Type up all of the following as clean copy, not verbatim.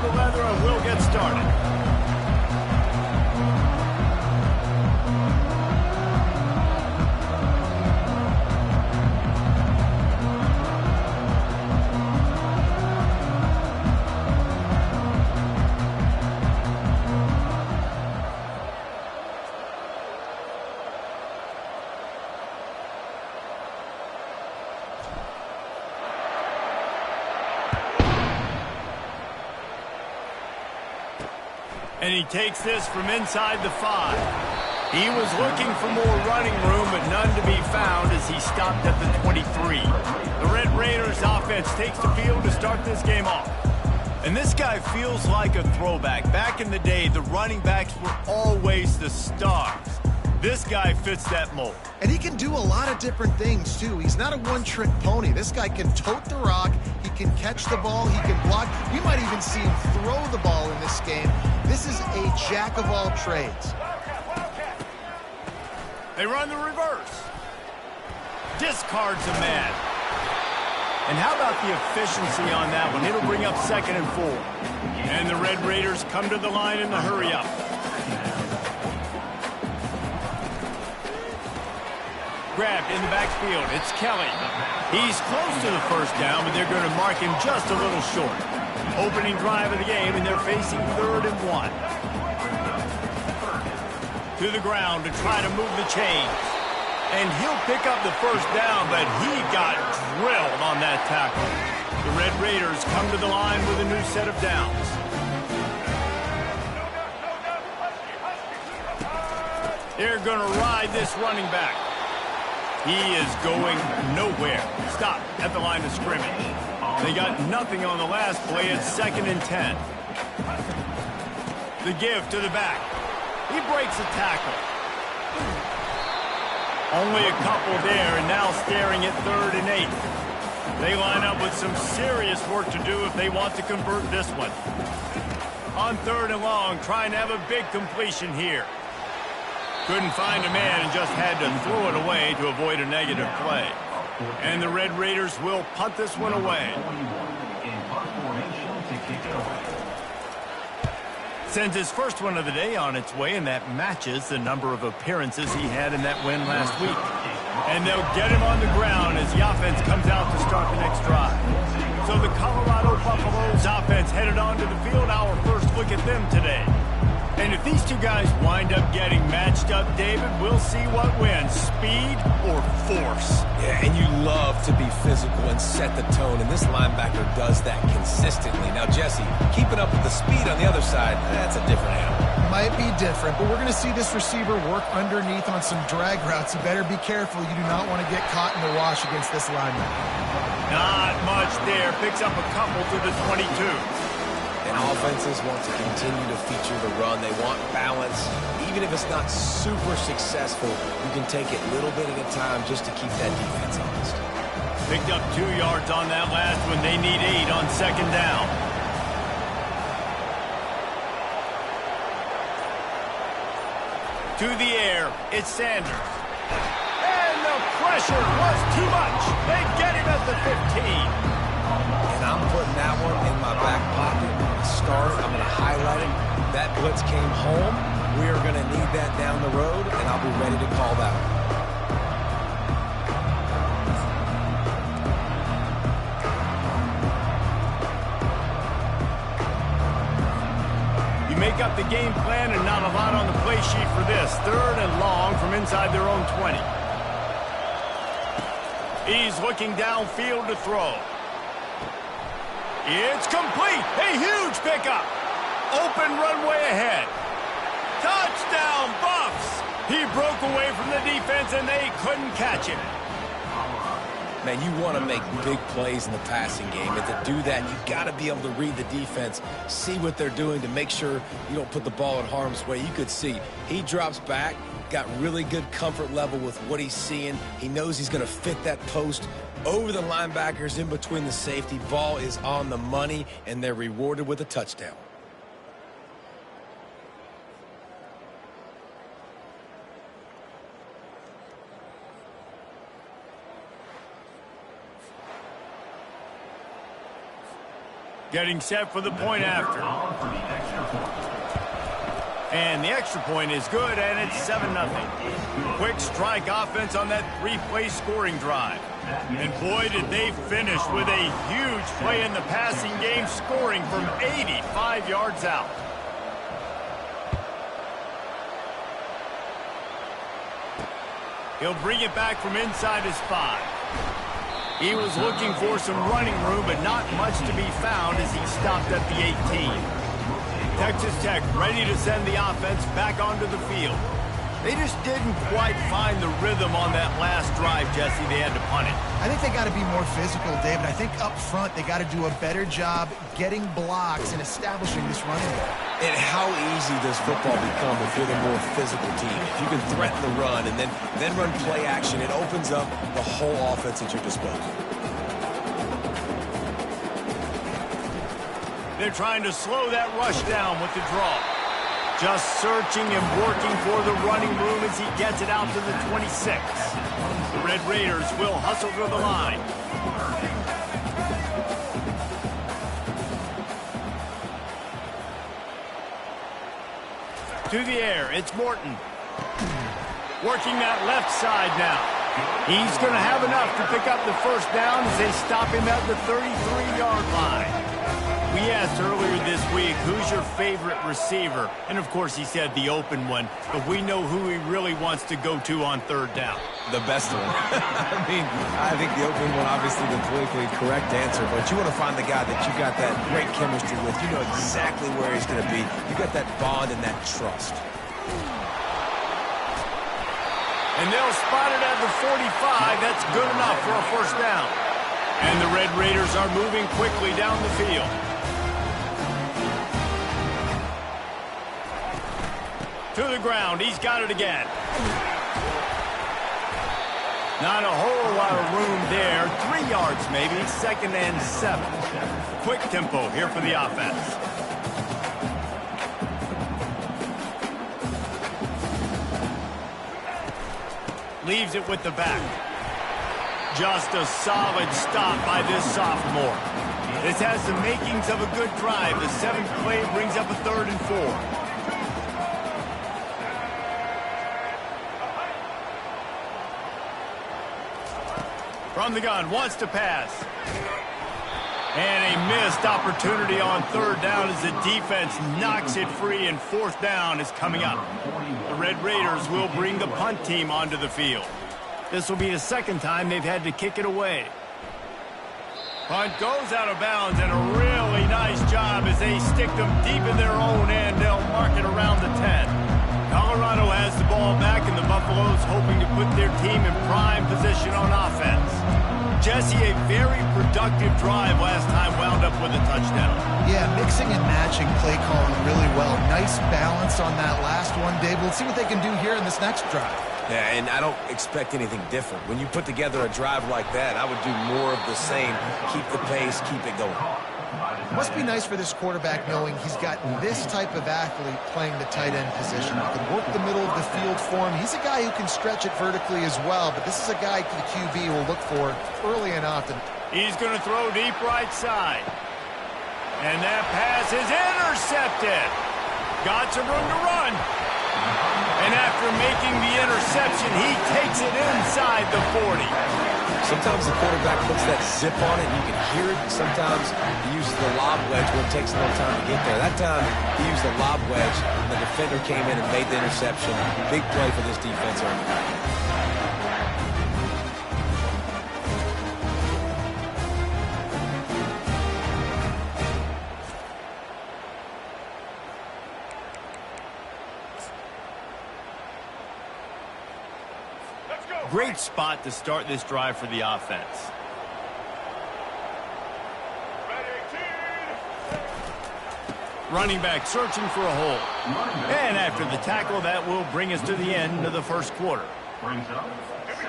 the leather and we'll get started. And he takes this from inside the 5. He was looking for more running room, but none to be found as he stopped at the 23. The Red Raiders offense takes the field to start this game off. And this guy feels like a throwback. Back in the day, the running backs were always the stars. This guy fits that mold. And he can do a lot of different things, too. He's not a one-trick pony. This guy can tote the rock. He can catch the ball. He can block. You might even see him throw the ball in this game. This is a jack of all trades. They run the reverse. Discards a man. And how about the efficiency on that one? It'll bring up 2nd and 4. And the Red Raiders come to the line in the hurry-up. Grabbed in the backfield. It's Kelly. He's close to the first down, but they're going to mark him just a little short. Opening drive of the game, and they're facing 3rd and 1. To the ground to try to move the chains. And he'll pick up the first down, but he got drilled on that tackle. The Red Raiders come to the line with a new set of downs. They're going to ride this running back. He is going nowhere. Stop at the line of scrimmage. They got nothing on the last play. It's 2nd and 10. The give to the back. He breaks a tackle. Only a couple there, and now staring at 3rd and 8. They line up with some serious work to do if they want to convert this one. On 3rd and long, trying to have a big completion here. Couldn't find a man and just had to throw it away to avoid a negative play. And the Red Raiders will punt this one away. Sends his first one of the day on its way, and that matches the number of appearances he had in that win last week. And they'll get him on the ground as the offense comes out to start the next drive. So the Colorado Buffaloes offense headed onto the field. Our first look at them today. And if these two guys wind up getting matched up, David, we'll see what wins, speed or force. Yeah, and you love to be physical and set the tone, and this linebacker does that consistently. Now, Jesse, keeping up with the speed on the other side, that's a different animal. Might be different, but we're going to see this receiver work underneath on some drag routes. You better be careful. You do not want to get caught in the wash against this linebacker. Not much there. Picks up a couple to the 22. And offenses want to continue to feature the run. They want balance. Even if it's not super successful, you can take it little bit at a time just to keep that defense honest. Picked up 2 yards on that last one. They need 8 on 2nd down. To the air, it's Sanders. And the pressure was too much. They get him at the 15. And I'm putting that one in my back pocket. Start it. I'm going to highlight it. That blitz came home. We are going to need that down the road, and I'll be ready to call that one. You make up the game plan and not a lot on the play sheet for this. 3rd and long from inside their own 20. He's looking downfield to throw. It's complete. A huge pickup. Open runway ahead. Touchdown, Buffs. He broke away from the defense, and they couldn't catch him. Man, you want to make big plays in the passing game, and to do that, you got to be able to read the defense, see what they're doing to make sure you don't put the ball in harm's way. You could see he drops back, got really good comfort level with what he's seeing. He knows he's going to fit that post over the linebackers in between the safety. Ball is on the money, and they're rewarded with a touchdown. Getting set for the point after. And the extra point is good, and it's 7-0. Quick strike offense on that three-play scoring drive. And boy, did they finish with a huge play in the passing game, scoring from 85 yards out. He'll bring it back from inside his 5. He was looking for some running room, but not much to be found as he stopped at the 18. Texas Tech ready to send the offense back onto the field. They just didn't quite find the rhythm on that last drive, Jesse. They had to punt it. I think they got to be more physical, David. I think up front they got to do a better job getting blocks and establishing this running game. And how easy does football become if you're the more physical team? If you can threaten the run and then run play action, it opens up the whole offense at your disposal. They're trying to slow that rush down with the draw. Just searching and working for the running room as he gets it out to the 26. The Red Raiders will hustle to the line. To the air, it's Morton. Working that left side now. He's going to have enough to pick up the first down as they stop him at the 33-yard line. We asked earlier this week, who's your favorite receiver? And, of course, he said the open one. But we know who he really wants to go to on third down. The best one. I think the open one, obviously, the politically correct answer. But you want to find the guy that you got that great chemistry with. You know exactly where he's going to be. You got that bond and that trust. And they'll spot it at the 45. That's good enough for a first down. And the Red Raiders are moving quickly down the field. To the ground. He's got it again. Not a whole lot of room there. 3 yards maybe. 2nd and 7. Quick tempo here for the offense. Leaves it with the back. Just a solid stop by this sophomore. This has the makings of a good drive. The 7th play brings up a 3rd and 4. From the gun, wants to pass. And a missed opportunity on 3rd down as the defense knocks it free, and 4th down is coming up. The Red Raiders will bring the punt team onto the field. This will be the 2nd time they've had to kick it away. Punt goes out of bounds, and a really nice job as they stick them deep in their own end. They'll mark it around the 10. Colorado has the ball back, and the Buffaloes hoping to put their team in prime position on offense. Jesse, a very productive drive last time, wound up with a touchdown. Yeah, mixing and matching play calling really well. Nice balance on that last one, Dave. We'll see what they can do here in this next drive. Yeah, and I don't expect anything different. When you put together a drive like that, I would do more of the same. Keep the pace, keep it going. Must be nice for this quarterback knowing he's got this type of athlete playing the tight end position. He can work the middle of the field for him. He's a guy who can stretch it vertically as well, but this is a guy the QB will look for early and often. He's going to throw deep right side. And that pass is intercepted. Got some room to run. And after making the interception, he takes it inside the 40. Sometimes the quarterback puts that zip on it, and you can hear it. And sometimes he uses the lob wedge where it takes a little time to get there. That time, he used the lob wedge, and the defender came in and made the interception. Big play for this defense early. Great spot to start this drive for the offense. Running back searching for a hole. And after the tackle, that will bring us to the end of the first quarter.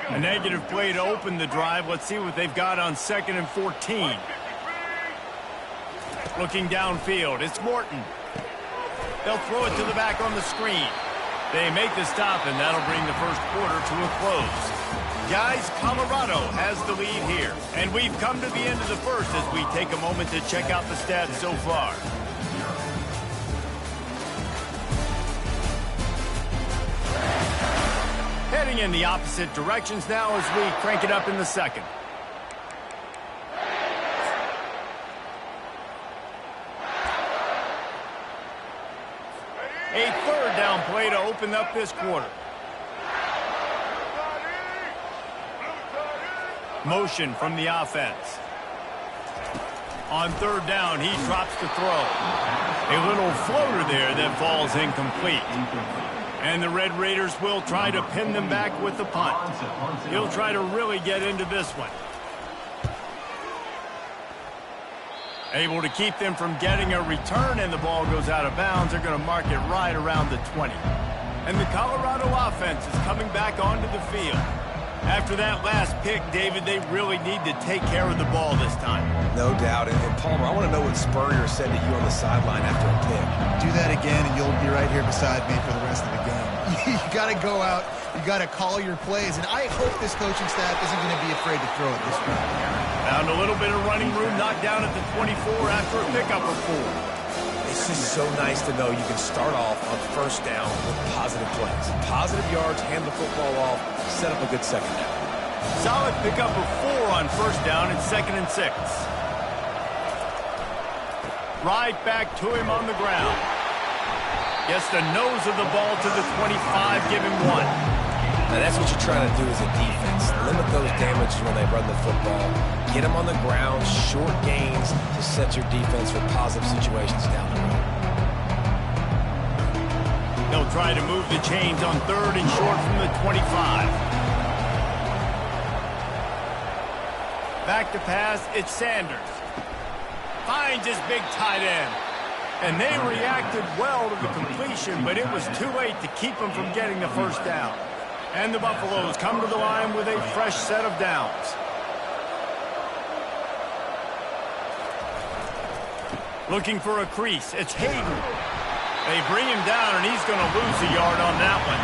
A negative play to open the drive. Let's see what they've got on 2nd and 14. Looking downfield, it's Morton. They'll throw it to the back on the screen. They make the stop, and that'll bring the first quarter to a close. Guys, Colorado has the lead here. And we've come to the end of the first as we take a moment to check out the stats so far. Heading in the opposite directions now as we crank it up in the second. A third down play to open up this quarter. Motion from the offense. On third down, he drops to throw. A little floater there that falls incomplete. And the Red Raiders will try to pin them back with the punt. He'll try to really get into this one. Able to keep them from getting a return, and the ball goes out of bounds. They're going to mark it right around the 20. And the Colorado offense is coming back onto the field. After that last pick, David, they really need to take care of the ball this time. No doubt. And Palmer, I want to know what Spurrier said to you on the sideline after a pick. Do that again, and you'll be right here beside me for the rest of the game. You got to go out. You got to call your plays. And I hope this coaching staff isn't going to be afraid to throw it this way. Found a little bit of running room, knocked down at the 24 after a pickup of 4. It's just so nice to know you can start off on first down with positive plays. Positive yards, hand the football off, set up a good second down. Solid pickup of 4 on first down and 2nd and 6. Right back to him on the ground. Gets the nose of the ball to the 25, give him 1. Now that's what you're trying to do as a defense. Limit those damages when they run the football. Get them on the ground, short gains to set your defense for positive situations down the road. They'll try to move the chains on 3rd and short from the 25. Back to pass, it's Sanders. Finds his big tight end. And they reacted well to the completion, but it was too late to keep them from getting the first down. And the Buffaloes come to the line with a fresh set of downs. Looking for a crease, it's Hayden. They bring him down, and he's going to lose a yard on that one.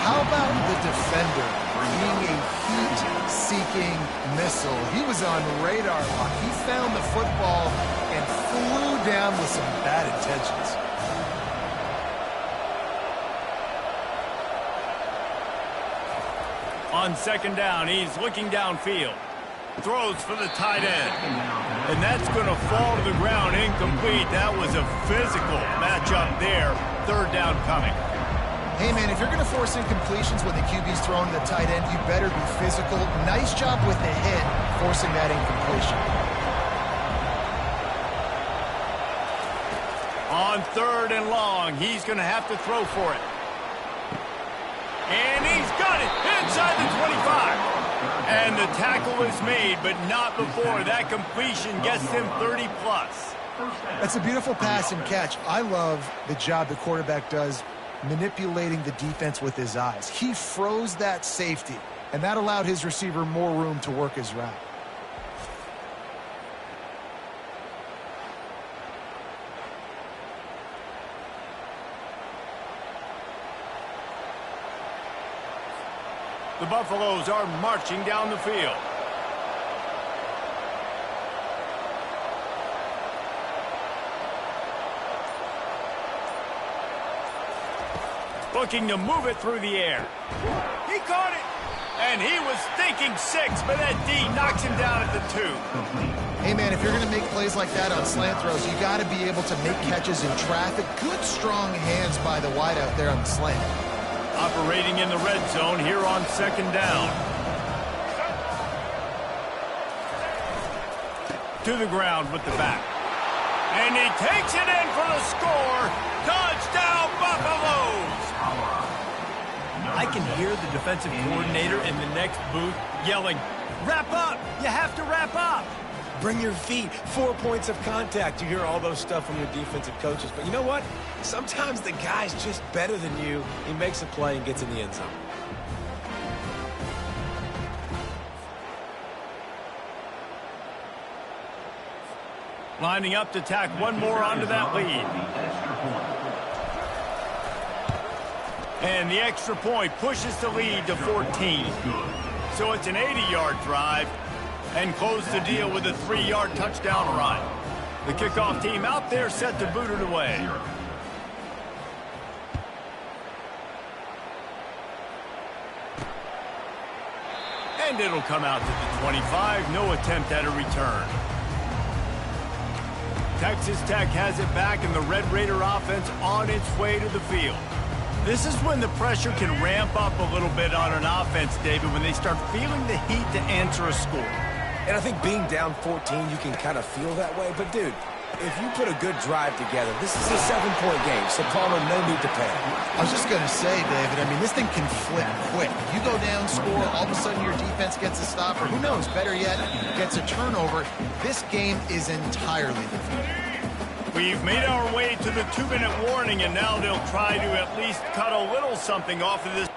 How about the defender being a heat-seeking missile? He was on radar lock. He found the football and flew down with some bad intentions. On 2nd down, he's looking downfield. Throws for the tight end. And that's going to fall to the ground incomplete. That was a physical matchup there. 3rd down coming. Hey, man, if you're going to force incompletions when the QB's throwing to the tight end, you better be physical. Nice job with the hit, forcing that incompletion. On 3rd and long, he's going to have to throw for it. And he's got it inside the 25. And the tackle is made, but not before that completion gets him 30-plus. That's a beautiful pass and catch. I love the job the quarterback does manipulating the defense with his eyes. He froze that safety, and that allowed his receiver more room to work his route. The Buffaloes are marching down the field. Looking to move it through the air. He caught it. And he was thinking 6, but that D knocks him down at the 2. Hey, man, if you're going to make plays like that on slant throws, you got to be able to make catches in traffic. Good, strong hands by the wideout there on the slant. Operating in the red zone here on 2nd down. To the ground with the back. And he takes it in for the score. Touchdown, Buffaloes! I can hear the defensive coordinator in the next booth yelling, "Wrap up! You have to wrap up!" Bring your feet. 4 points of contact. You hear all those stuff from your defensive coaches. But you know what? Sometimes the guy's just better than you. He makes a play and gets in the end zone. Lining up to tack one more onto that lead. And the extra point pushes the lead to 14. So it's an 80-yard drive, and close the deal with a 3-yard touchdown run. The kickoff team out there set to boot it away. And it'll come out to the 25. No attempt at a return. Texas Tech has it back, and the Red Raider offense on its way to the field. This is when the pressure can ramp up a little bit on an offense, David, when they start feeling the heat to answer a score. And I think being down 14, you can kind of feel that way. But, dude, if you put a good drive together, this is a 7-point game, so Palmer, no need to panic. I was just going to say, David, I mean, this thing can flip quick. You go down, score, all of a sudden your defense gets a stop, or who knows, better yet, gets a turnover. This game is entirely different. We've made our way to the 2-minute warning, and now they'll try to at least cut a little something off of this.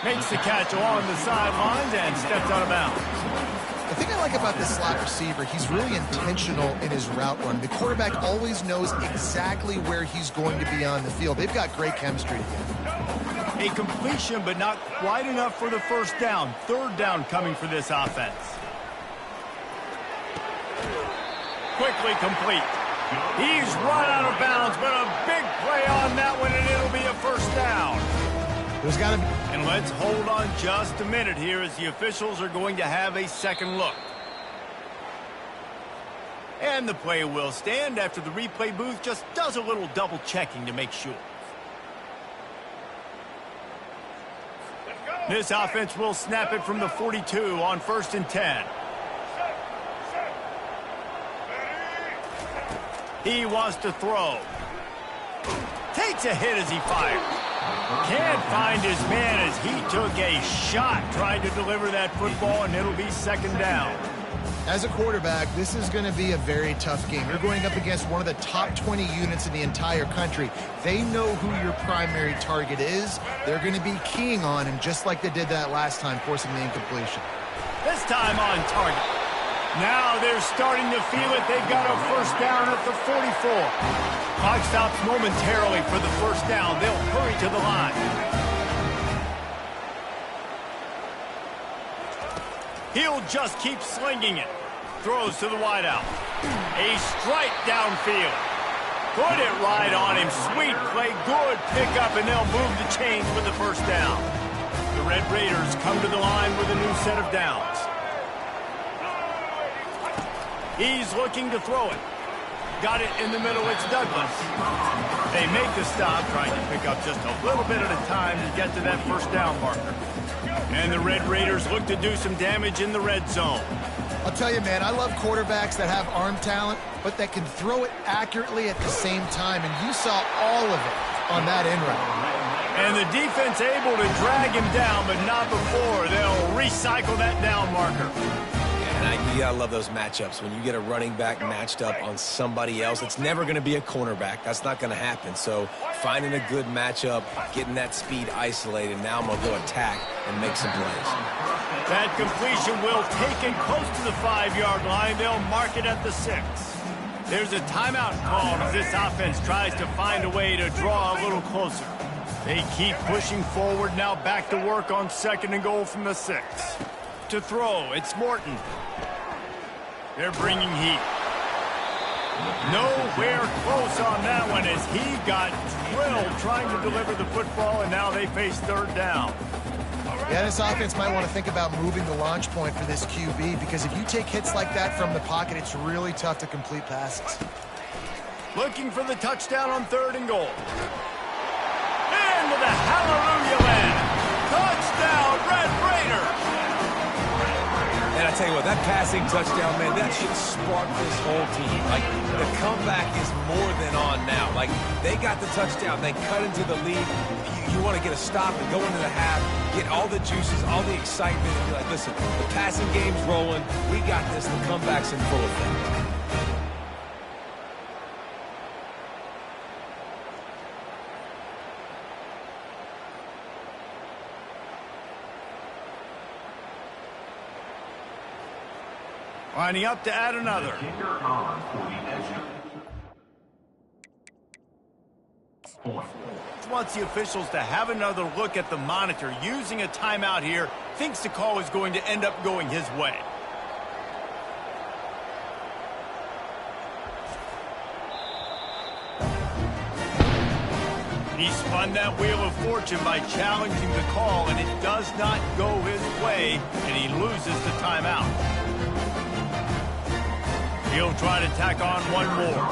Makes the catch along the sidelines and steps out of bounds. The thing I like about this slot receiver, he's really intentional in his route run. The quarterback always knows exactly where he's going to be on the field. They've got great chemistry together. A completion, but not quite enough for the first down. Third down coming for this offense. Quickly complete. He's run out of bounds, but a big play on that one, and it'll be a first down. There's got to be... And let's hold on just a minute here as the officials are going to have a second look. And the play will stand after the replay booth just does a little double checking to make sure. This offense will snap it from the 42 on 1st and 10. He wants to throw. Takes a hit as he fires. Can't find his man as he took a shot trying to deliver that football, and it'll be second down. As a quarterback, this is going to be a very tough game. You're going up against one of the top 20 units in the entire country. They know who your primary target is. They're going to be keying on him just like they did that last time, forcing the incompletion. This time on target. Now they're starting to feel it. They've got a first down at the 44. Clock stops momentarily for the first down. They'll hurry to the line. He'll just keep slinging it. Throws to the wideout. A strike downfield. Put it right on him. Sweet play. Good pickup, and they'll move the chains with the first down. The Red Raiders come to the line with a new set of downs. He's looking to throw it. Got it in the middle. It's Douglas. They make the stop, trying to pick up just a little bit at a time to get to that first down marker. And the Red Raiders look to do some damage in the red zone. I'll tell you, man, I love quarterbacks that have arm talent, but that can throw it accurately at the same time. And you saw all of it on that end route. And the defense able to drag him down, but not before. They'll recycle that down marker. And you gotta love those matchups. When you get a running back matched up on somebody else, it's never going to be a cornerback. That's not going to happen. So finding a good matchup, getting that speed isolated, now I'm going to go attack and make some plays. That completion will take it close to the 5-yard line. They'll mark it at the 6. There's a timeout called as this offense tries to find a way to draw a little closer. They keep pushing forward, now back to work on 2nd and goal from the 6. To throw, it's Morton. They're bringing heat. Nowhere close on that one as he got drilled trying to deliver the football, and now they face third down. Yeah, this offense might want to think about moving the launch point for this QB, because if you take hits like that from the pocket, it's really tough to complete passes. Looking for the touchdown on 3rd and goal. Into the hallelujah land. Touchdown, Red Raiders. And I tell you what, that passing touchdown, man, that should spark this whole team. Like, the comeback is more than on now. Like, they got the touchdown. They cut into the lead. You want to get a stop and go into the half, get all the juices, all the excitement, and be like, listen, the passing game's rolling. We got this. The comeback's in full effect. Lining up to add another. Wants the officials to have another look at the monitor. Using a timeout here, thinks the call is going to end up going his way. He spun that wheel of fortune by challenging the call, and it does not go his way, and he loses the timeout. He'll try to tack on one more.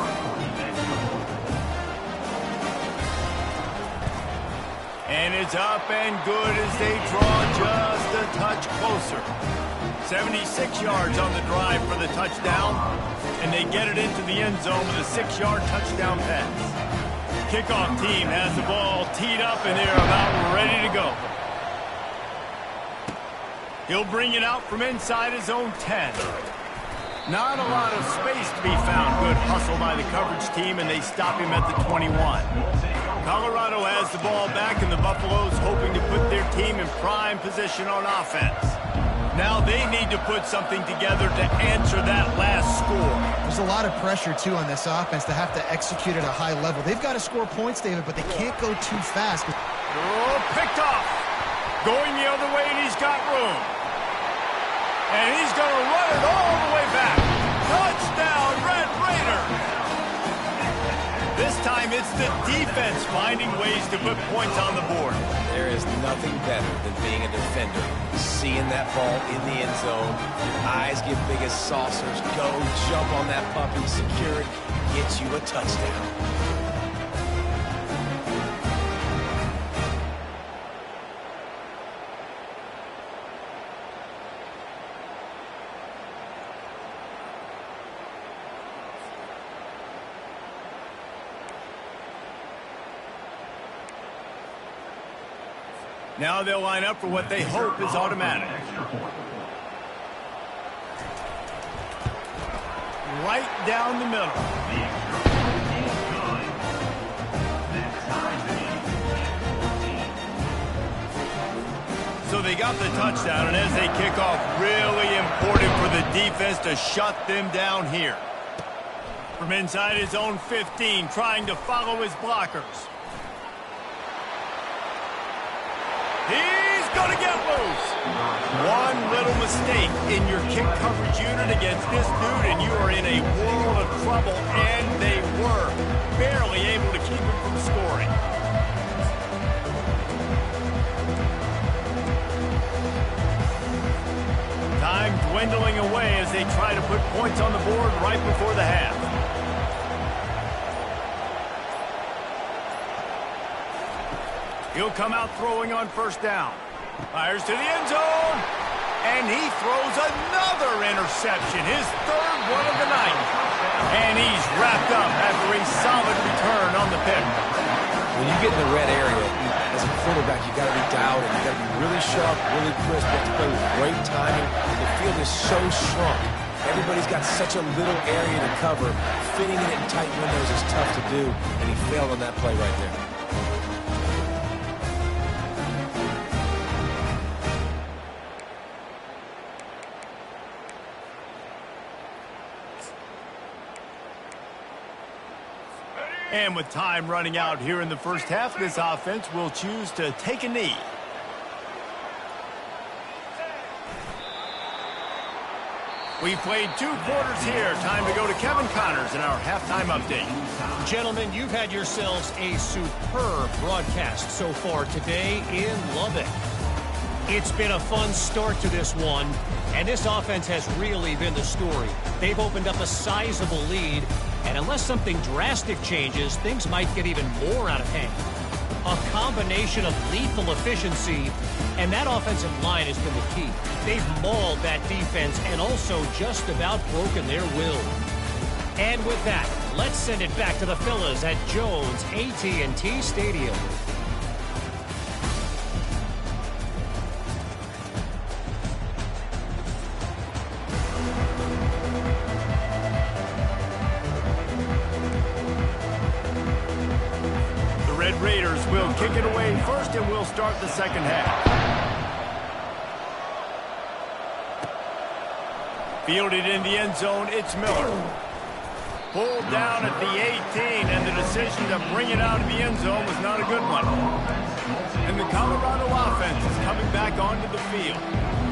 And it's up and good as they draw just a touch closer. 76 yards on the drive for the touchdown, and they get it into the end zone with a 6-yard touchdown pass. Kickoff team has the ball teed up, and they're about ready to go. He'll bring it out from inside his own 10. Not a lot of space to be found. Good hustle by the coverage team, and they stop him at the 21. Colorado has the ball back, and the Buffaloes hoping to put their team in prime position on offense. Now they need to put something together to answer that last score. There's a lot of pressure, too, on this offense to have to execute at a high level. They've got to score points, David, but they can't go too fast. Oh, picked off. Going the other way, and he's got room. And he's going to run it all the way back. Touchdown, Red Raider. This time it's the defense finding ways to put points on the board. There is nothing better than being a defender. Seeing that ball in the end zone, eyes get big as saucers, go jump on that puppy, secure it, get you a touchdown. Now they'll line up for what they hope is automatic. Right down the middle. So they got the touchdown, and as they kick off, really important for the defense to shut them down here. From inside his own 15, trying to follow his blockers. He's going to get loose. One little mistake in your kick coverage unit against this dude, and you are in a world of trouble, and they were barely able to keep him from scoring. Time dwindling away as they try to put points on the board right before the half. He'll come out throwing on first down. Fires to the end zone. And he throws another interception, his third one of the night. And he's wrapped up after a solid return on the pick. When you get in the red area, as a quarterback, you got to be dialed in. You got to be really sharp, really crisp. You have to play with great timing. The field is so shrunk. Everybody's got such a little area to cover. Fitting it in tight windows is tough to do, and he failed on that play right there. And with time running out here in the first half, this offense will choose to take a knee. We played 2 quarters here. Time to go to Kevin Connors in our halftime update. Gentlemen, you've had yourselves a superb broadcast so far today in Lubbock. It's been a fun start to this one, and this offense has really been the story. They've opened up a sizable lead, and unless something drastic changes, things might get even more out of hand. A combination of lethal efficiency, and that offensive line has been the key. They've mauled that defense and also just about broken their will. And with that, let's send it back to the fellas at Jones AT&T Stadium. Raiders will kick it away first, and we'll start the second half. Fielded in the end zone, it's Miller. Pulled down at the 18, and the decision to bring it out of the end zone was not a good one. And the Colorado offense is coming back onto the field.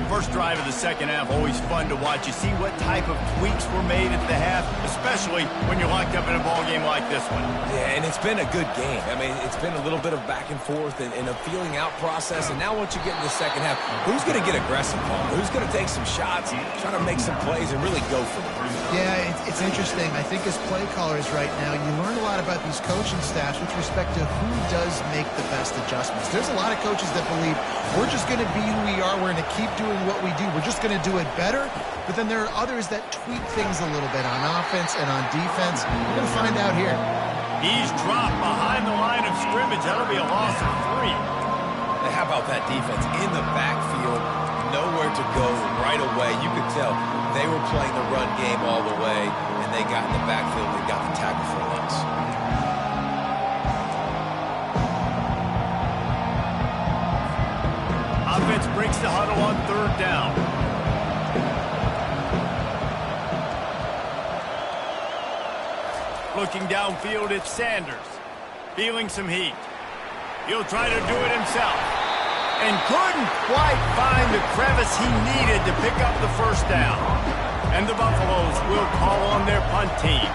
First drive of the second half, always fun to watch. You see what type of tweaks were made at the half, especially when you're locked up in a ball game like this one. Yeah, and it's been a good game. I mean, it's been a little bit of back and forth and a feeling out process. And now once you get in the second half, who's going to get aggressive, Paul? Who's going to take some shots, try to make some plays, and really go for it? Yeah, it's interesting. I think as play callers right now, you learn a lot about these coaching staffs with respect to who does make the best adjustments. There's a lot of coaches that believe we're just going to be who we are. We're going to keep doing what we do. We're just going to do it better. But then there are others that tweak things a little bit on offense and on defense. We're going to find out here. He's dropped behind the line of scrimmage. That'll be a loss of 3. How about that defense in the backfield? Nowhere to go right away. You could tell They were playing the run game all the way, and they got in the backfield and got the tackle for a loss. Offense breaks the huddle on 3rd down. Looking downfield, it's Sanders. Feeling some heat. He'll try to do it himself. And couldn't quite find the crevice he needed to pick up the 1st down. And the Buffaloes will call on their punt team.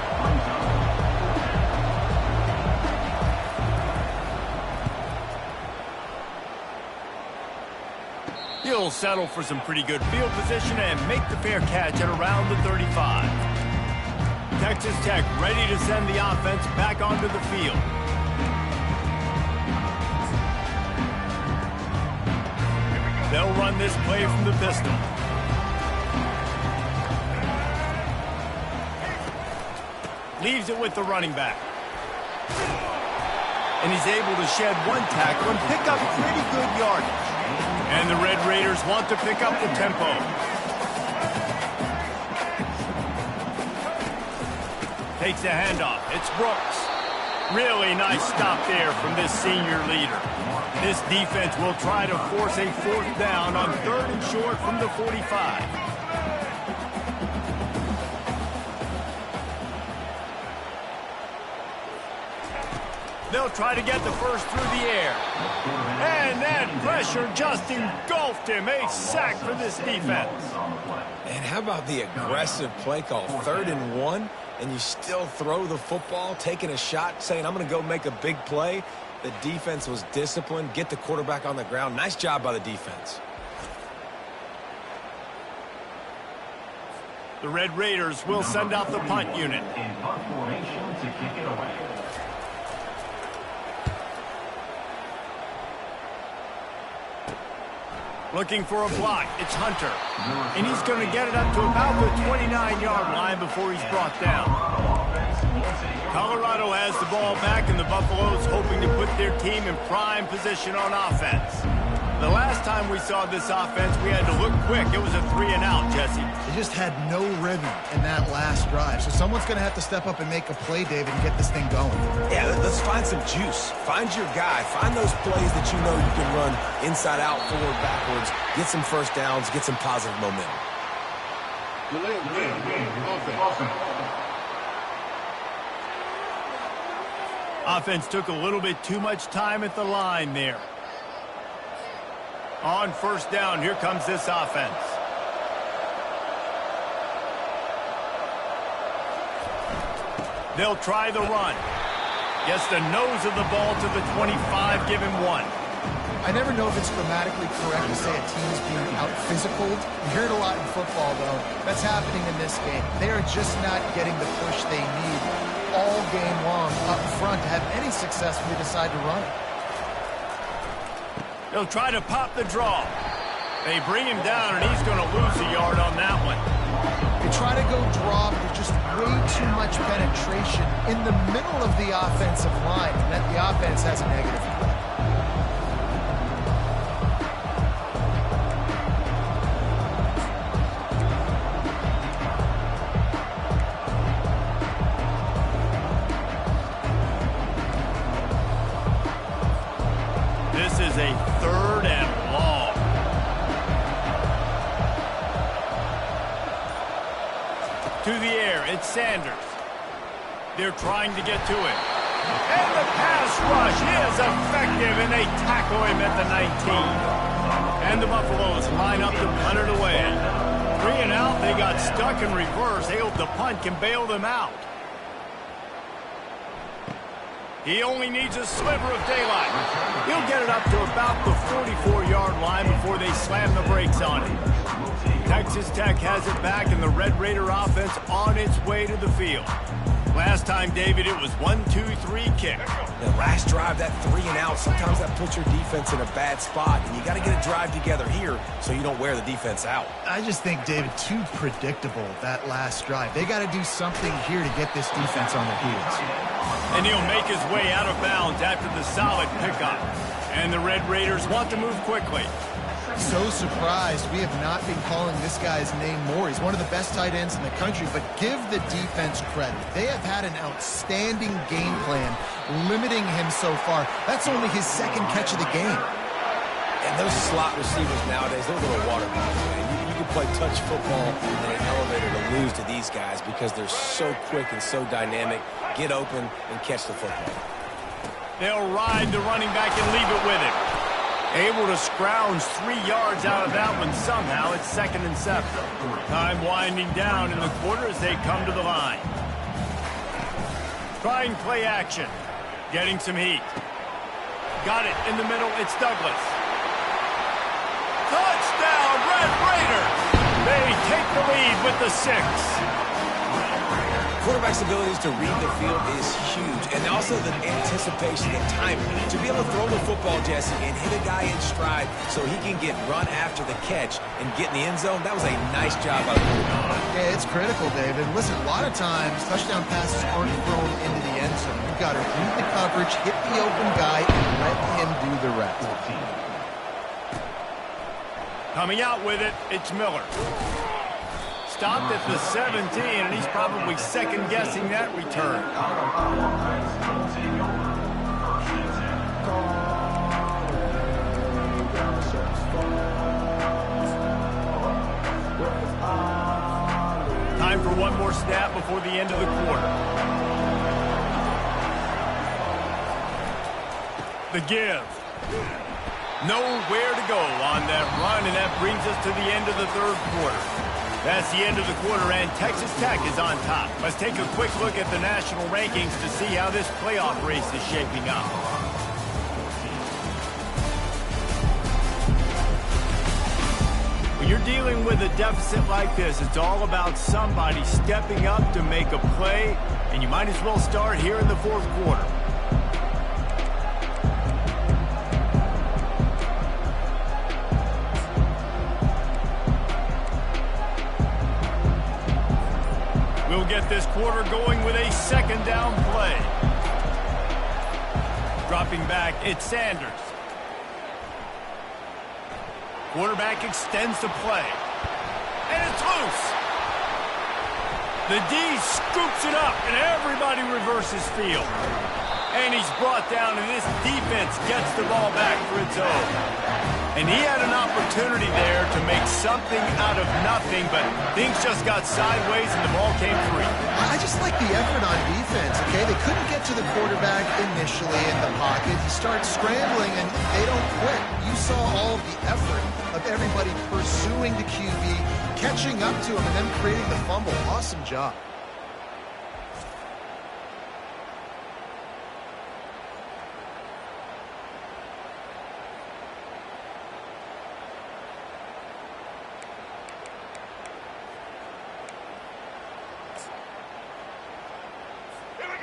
He'll settle for some pretty good field position and make the fair catch at around the 35. Texas Tech ready to send the offense back onto the field. They'll run this play from the pistol. Leaves it with the running back. And he's able to shed 1 tackle and pick up pretty good yardage. And the Red Raiders want to pick up the tempo. Takes the handoff. It's Brooks. Really nice stop there from this senior leader. This defense will try to force a 4th down on 3rd and short from the 45. They'll try to get the 1st through the air. And that pressure just engulfed him. A sack for this defense. And how about the aggressive play call? 3rd and 1, and you still throw the football, taking a shot, saying, I'm going to go make a big play. The defense was disciplined, get the quarterback on the ground. Nice job by the defense. The Red Raiders will send out the punt unit. In punt formation to kick it away. Looking for a block. It's Hunter. And he's going to get it up to about the 29-yard line before he's brought down. Colorado has the ball back, and the Buffaloes hoping to put their team in prime position on offense. The last time we saw this offense, we had to look quick. It was a 3-and-out, Jesse. They just had no rhythm in that last drive. So someone's going to have to step up and make a play, David, and get this thing going. Yeah, let's find some juice. Find your guy. Find those plays that you know you can run inside out, forward, backwards. Get some 1st downs. Get some positive momentum. Offense took a little bit too much time at the line there. On 1st down, here comes this offense. They'll try the run. Gets the nose of the ball to the 25, give him 1. I never know if it's grammatically correct to say a team is being out-physicaled. You hear it a lot in football, though. That's happening in this game. They are just not getting the push they need all game long up front to have any success when they decide to run it. They'll try to pop the draw. They bring him down, and he's going to lose a yard on that one. They try to go draw, but there's just way too much penetration in the middle of the offensive line, and that the offense has a negative play. This is a 3rd and long. To the air, it's Sanders. They're trying to get to him. And the pass rush is effective, and they tackle him at the 19. And the Buffaloes line up to punt it away. 3-and-out, they got stuck in reverse. They hope the punt can bail them out. He only needs a sliver of daylight. He'll get it up to about the 44-yard line before they slam the brakes on him. Texas Tech has it back, and the Red Raider offense on its way to the field. Last time, David, it was 1-2-3 kick. The last drive, that 3-and-out, sometimes that puts your defense in a bad spot, and you got to get a drive together here so you don't wear the defense out. I just think, David, too predictable, that last drive. They got to do something here to get this defense on their heels. And he'll make his way out of bounds after the solid pickup. And the Red Raiders want to move quickly. So surprised we have not been calling this guy's name more. He's one of the best tight ends in the country, but give the defense credit. They have had an outstanding game plan limiting him so far. That's only his second catch of the game. And those slot receivers nowadays, they're little water bottles, man. You can play touch football in an elevator to lose to these guys because they're so quick and so dynamic. Get open and catch the football. They'll ride the running back and leave it with him. Able to scrounge 3 yards out of that one somehow. It's 2nd and 7. Time winding down in the quarter as they come to the line. Trying play action. Getting some heat. Got it in the middle. It's Douglas. Touchdown, Red Raiders! They take the lead with the 6. Quarterback's abilities to read the field is huge, and also the anticipation, the timing. To be able to throw the football, Jesse, and hit a guy in stride so he can get run after the catch and get in the end zone, that was a nice job by the quarterback. Yeah, it's critical, David. Listen, a lot of times touchdown passes aren't thrown into the end zone. You've got to read the coverage, hit the open guy, and let him do the rest. Coming out with it, it's Miller. Stopped at the 17, and he's probably second-guessing that return. Time for one more snap before the end of the quarter. The give. Nowhere to go on that run, and that brings us to the end of the 3rd quarter. That's the end of the quarter, and Texas Tech is on top. Let's take a quick look at the national rankings to see how this playoff race is shaping up. When you're dealing with a deficit like this, it's all about somebody stepping up to make a play, and you might as well start here in the 4th quarter. We'll get this quarter going with a 2nd down play. Dropping back, it's Sanders. Quarterback extends the play. And it's loose. The D scoops it up, and everybody reverses field. And he's brought down, and this defense gets the ball back for its own. And he had an opportunity there to make something out of nothing, but things just got sideways and the ball came free. I just like the effort on defense, okay? They couldn't get to the quarterback initially in the pocket. He starts scrambling, and they don't quit. You saw all of the effort of everybody pursuing the QB, catching up to him, and then creating the fumble. Awesome job.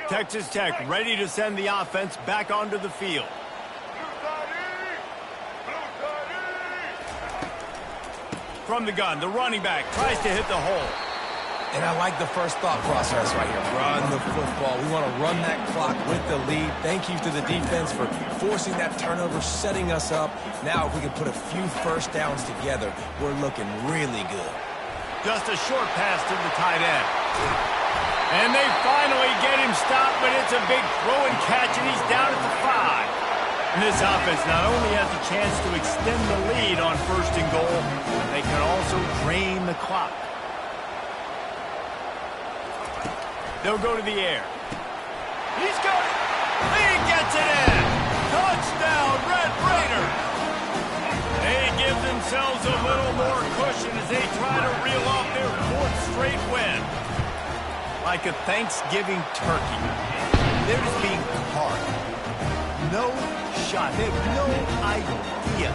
Texas Tech ready to send the offense back onto the field. From the gun, the running back tries to hit the hole. And I like the first thought process right here. Run the football. We want to run that clock with the lead. Thank you to the defense for forcing that turnover, setting us up. Now if we can put a few first downs together, we're looking really good. Just a short pass to the tight end. And they finally get him stopped, but it's a big throw and catch, and he's down at the 5. And this offense not only has a chance to extend the lead on 1st and goal, but they can also drain the clock. They'll go to the air. He's got it. He gets it in. Touchdown, Red Raiders. They give themselves a little more cushion as they try to reel off their 4th straight win. Like a Thanksgiving turkey. They're just being carved. No shot. They have no idea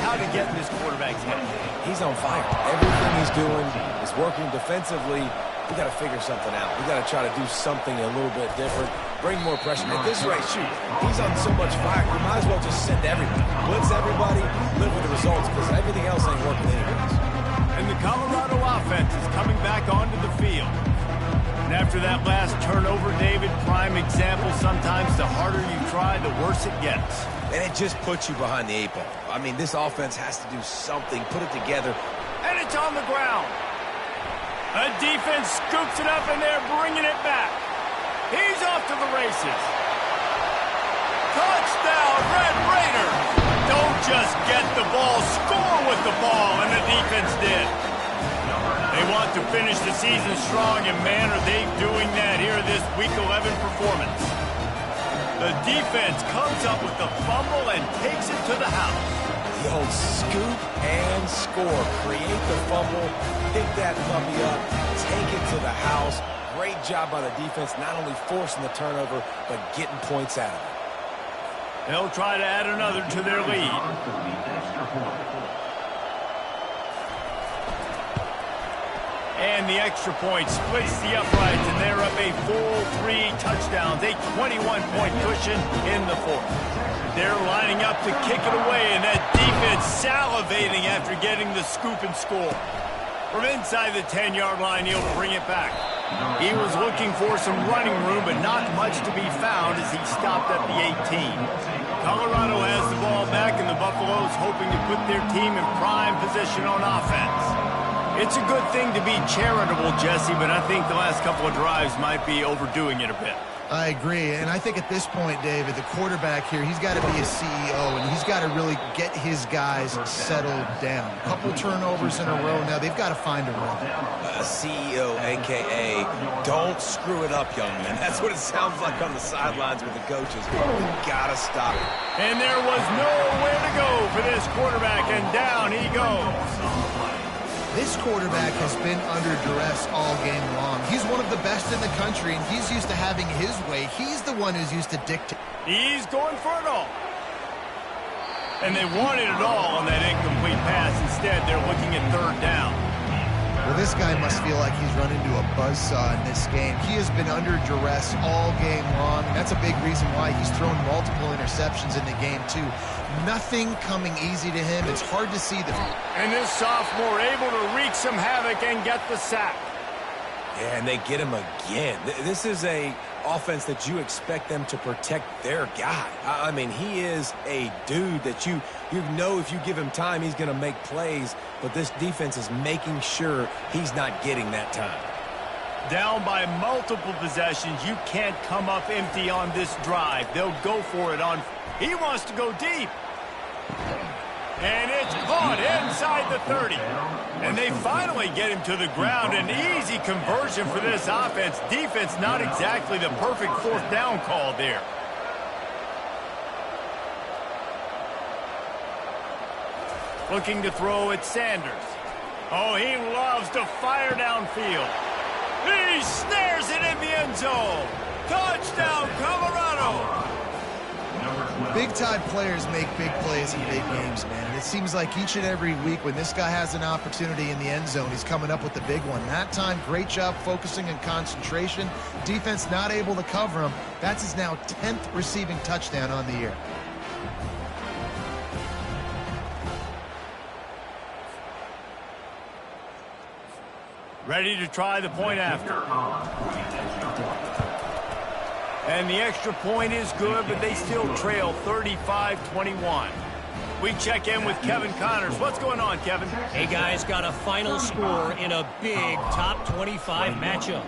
how to get in this quarterback's head. He's on fire. Everything he's doing is working defensively. We got to figure something out. We got to try to do something a little bit different. Bring more pressure. At this rate, shoot, he's on so much fire, you might as well just send everybody. Blitz everybody, live with the results, because everything else ain't working anyways. And the Colorado offense is coming back onto the field. And after that last turnover, David, prime example, sometimes the harder you try, the worse it gets. and it just puts you behind the 8 ball. I mean, this offense has to do something, put it together. And it's on the ground. A defense scoops it up, and they're bringing it back. He's off to the races. Touchdown, Red Raiders. Don't just get the ball, score with the ball, and the defense did. They want to finish the season strong, and man, are they doing that here this Week 11 performance. The defense comes up with the fumble and takes it to the house. The old scoop and score. Create the fumble, pick that puppy up, take it to the house. Great job by the defense, not only forcing the turnover, but getting points out of it. They'll try to add another to their lead. And the extra point splits the uprights, and they're up a full 3 touchdowns, a 21-point cushion in the fourth. They're lining up to kick it away, and that defense salivating after getting the scoop and score. From inside the 10-yard line, he'll bring it back. He was looking for some running room, but not much to be found as he stopped at the 18. Colorado has the ball back, and the Buffaloes hoping to put their team in prime position on offense. It's a good thing to be charitable, Jesse, but I think the last couple of drives might be overdoing it a bit. I agree, and I think at this point, David, the quarterback here, he's got to be a CEO, and he's got to really get his guys settled down. A couple turnovers in a row now. They've got to find a rhythm. CEO, a.k.a. don't screw it up, young man. That's what it sounds like on the sidelines with the coaches. We've got to stop it. And there was nowhere to go for this quarterback, and down he goes. This quarterback has been under duress all game long. He's one of the best in the country, and he's used to having his way. He's the one who's used to dictate. He's going for it all. And they wanted it all on that incomplete pass. Instead, they're looking at third down. Well, this guy must feel like he's run into a buzzsaw in this game. He has been under duress all game long, and that's a big reason why he's thrown multiple interceptions in the game, too. Nothing coming easy to him. It's hard to see the... And this sophomore able to wreak some havoc and get the sack. Yeah, and they get him again. This is a offense that you expect them to protect their guy. I mean, he is a dude that you know if you give him time, he's going to make plays, but this defense is making sure he's not getting that time. Down by multiple possessions, you can't come up empty on this drive. They'll go for it on... He wants to go deep. And it's caught inside the 30. And they finally get him to the ground. An easy conversion for this offense. Defense not exactly the perfect fourth down call there. Looking to throw at Sanders. Oh, he loves to fire downfield. He snares it in the end zone. Touchdown, Colorado. Big-time players make big plays in big games, man. And it seems like each and every week when this guy has an opportunity in the end zone, he's coming up with the big one. That time, great job focusing and concentration. Defense not able to cover him. That's his now 10th receiving touchdown on the year. Ready to try the point after. And the extra point is good, but they still trail 35-21. We check in with Kevin Connors. What's going on, Kevin? Hey, guys, got a final score in a big top 25 matchup.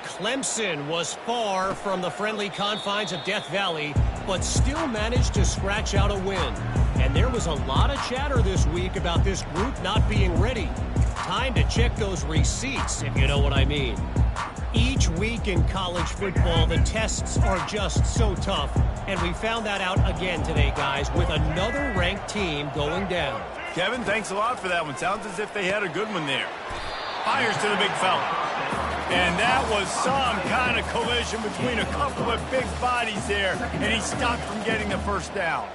Clemson was far from the friendly confines of Death Valley, but still managed to scratch out a win. And there was a lot of chatter this week about this group not being ready. Time to check those receipts, if you know what I mean. Each week in college football, the tests are just so tough, and we found that out again today, guys, with another ranked team going down. Kevin, thanks a lot for that one. Sounds as if they had a good one there. Fires to the big fella. And that was some kind of collision between a couple of big bodies there, and he stopped from getting the first down.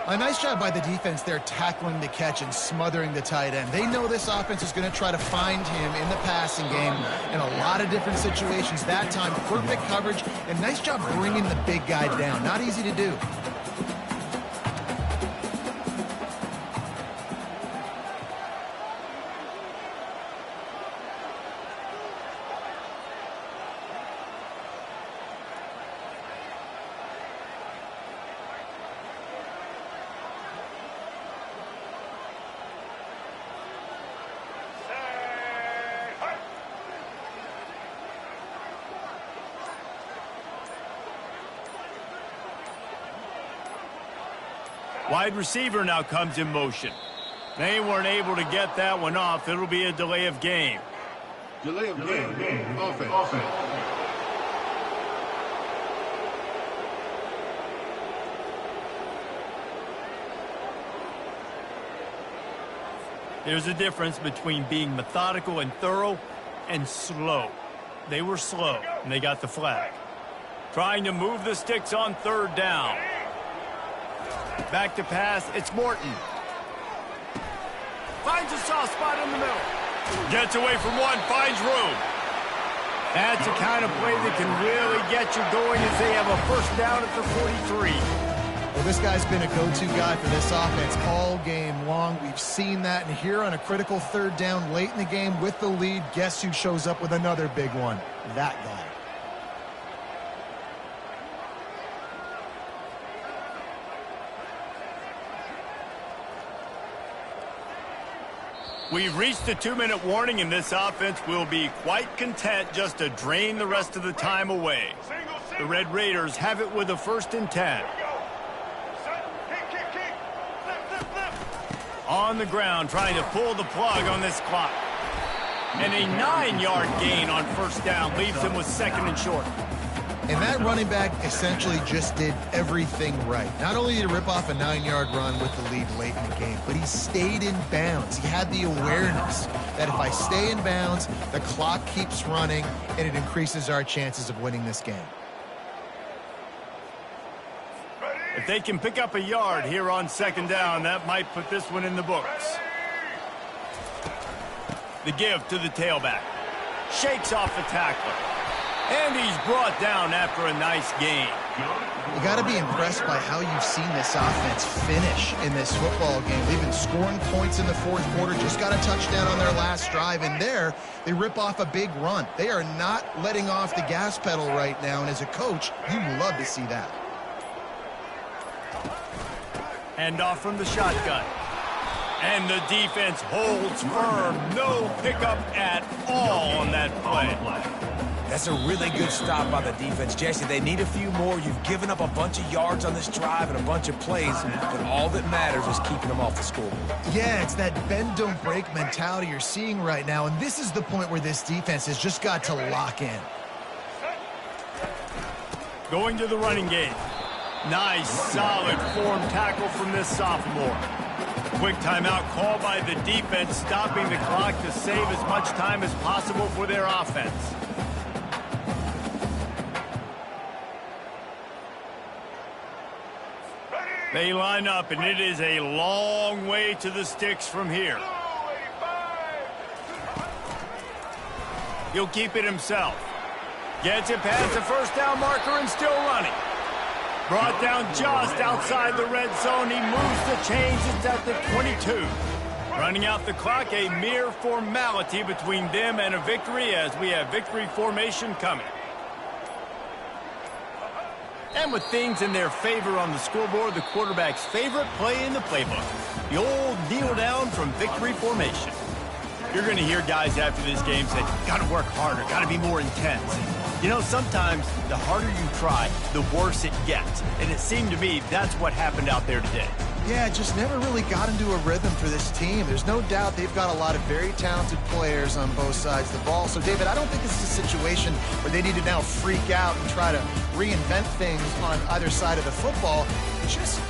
A nice job by the defense there tackling the catch and smothering the tight end. They know this offense is going to try to find him in the passing game in a lot of different situations. That time, perfect coverage, and nice job bringing the big guy down. Not easy to do. Wide receiver now comes in motion. They weren't able to get that one off. It'll be a delay of game. Delay of game. Offense. There's a difference between being methodical and thorough and slow. They were slow, and they got the flag. Trying to move the sticks on third down. Back to pass, it's Morton. Finds a soft spot in the middle. Gets away from one, finds room. That's the kind of play that can really get you going as they have a first down at the 43. Well, this guy's been a go-to guy for this offense all game long. We've seen that, and here on a critical third down late in the game with the lead, guess who shows up with another big one? That guy. We've reached the 2-minute warning, and this offense will be quite content just to drain the rest of the time away. The Red Raiders have it with a 1st and 10. On the ground, trying to pull the plug on this clock. And a 9-yard gain on first down leaves him with 2nd and short. And that running back essentially just did everything right. Not only did he rip off a 9-yard run with the lead late in the game, but he stayed in bounds. He had the awareness that if I stay in bounds, the clock keeps running, and it increases our chances of winning this game. If they can pick up a yard here on 2nd down, that might put this one in the books. The give to the tailback. Shakes off the tackler. And he's brought down after a nice gain. You got to be impressed by how you've seen this offense finish in this football game. They've been scoring points in the 4th quarter, just got a touchdown on their last drive, and there they rip off a big run. They are not letting off the gas pedal right now, and as a coach, you love to see that. Hand off from the shotgun. And the defense holds firm. No pickup at all on that play. That's a really good stop by the defense. Jesse, they need a few more. You've given up a bunch of yards on this drive and a bunch of plays, but all that matters is keeping them off the scoreboard. Yeah, it's that bend, don't break mentality you're seeing right now, and this is the point where this defense has just got to lock in. Going to the running game. Nice, solid form tackle from this sophomore. Quick timeout called by the defense, stopping the clock to save as much time as possible for their offense. They line up, and it is a long way to the sticks from here. He'll keep it himself. Gets it past the first down marker and still running. Brought down just outside the red zone. He moves the chains. It's at the 22. Running out the clock, a mere formality between them and a victory as we have victory formation coming. And with things in their favor on the scoreboard, the quarterback's favorite play in the playbook, the old kneel down from victory formation. You're going to hear guys after this game say, got to work harder, got to be more intense. You know, sometimes the harder you try, the worse it gets. And it seemed to me that's what happened out there today. Yeah, just never really got into a rhythm for this team. There's no doubt they've got a lot of very talented players on both sides of the ball. So, David, I don't think this is a situation where they need to now freak out and try to reinvent things on either side of the football. Just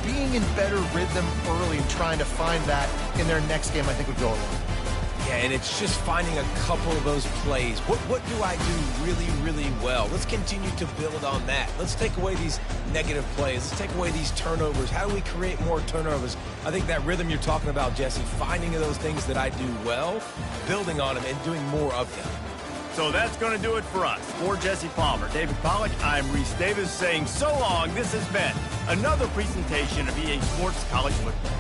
being in better rhythm early and trying to find that in their next game, I think would go a long way. Yeah, and it's just finding a couple of those plays. What do I do really, really well? Let's continue to build on that. Let's take away these negative plays. Let's take away these turnovers. How do we create more turnovers? I think that rhythm you're talking about, Jesse, finding those things that I do well, building on them, and doing more of them. So that's going to do it for us. For Jesse Palmer, David Pollack, I'm Reese Davis saying so long. This has been another presentation of EA Sports College Football.